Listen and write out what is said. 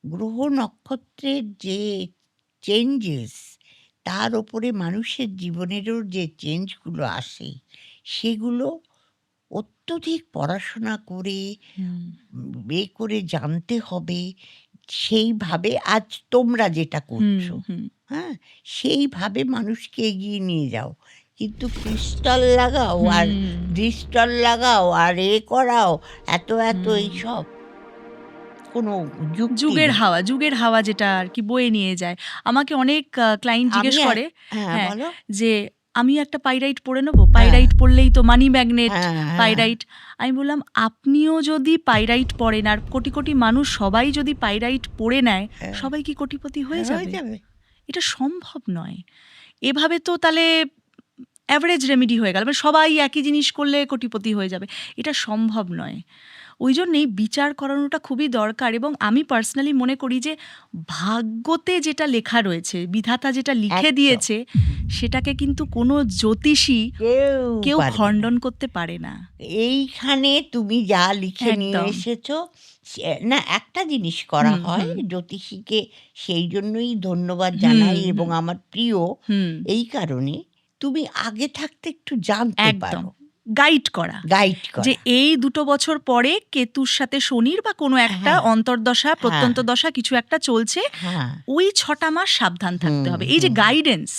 গ্রহ নক্ষত্রের যে চেঞ্জেস, তার ওপরে মানুষের জীবনেরও যে চেঞ্জগুলো আসে, সেগুলো অত্যধিক পড়াশোনা করে করে জানতে হবে। সেইভাবে আজ তোমরা যেটা করছো, হ্যাঁ, সেইভাবে মানুষকে এগিয়ে নিয়ে যাও। কিন্তু ক্রিস্টাল লাগাও আর ডিজিটাল লাগাও আর করাও, এত এইসব কোনো যুক্তি নেই। যুগের হাওয়া যেটা আর কি বয়ে নিয়ে যায়। আমাকে অনেক ক্লায়েন্ট জিজ্ঞেস করে, হ্যাঁ, বলো। যে আমি একটা পাইরাইট পড়ে নেবো, পাইরাইট পড়লেই তো মানি ম্যাগনেট, হ্যাঁ, পাইরাইট। আমি বললাম, আপনিও যদি পাইরাইট পড়েন আর কোটি কোটি মানুষ সবাই যদি পাইরাইট পড়ে নেয়, সবাই কি কোটিপতি হয়ে যাবে? এটা সম্ভব নয়। এভাবে তো তাহলে অ্যাভারেজ রেমেডি হয়ে গেল, সবাই একই জিনিস করলে কোটিপতি হয়ে যাবে, এটা সম্ভব নয়। ওই জন্যেই বিচার করানোটা খুবই দরকার। এবং আমি পার্সোনালি মনে করি যে ভাগ্যতে যেটা লেখা রয়েছে, বিধাতা যেটা লিখে দিয়েছে, সেটাকে কিন্তু কোনো জ্যোতিষী কেউ খণ্ডন করতে পারে না। এইখানে তুমি যা লিখে নিয়ে এসেছো, না, একটা জিনিস করা হয়, জ্যোতিষীকে সেই জন্যই ধন্যবাদ জানাই এবং আমার প্রিয় এই কারণে, তুমি আগে থাকতে একটু জানতে পারো, গাইড করা, যে এই 2 বছর পরে কেতুর সাথে শনির বা কোনো একটা অন্তর্দশা প্রত্যন্ত দশা কিছু একটা চলছে, ওই 6টা মাস সাবধান থাকতে হবে। এই যে গাইডেন্স,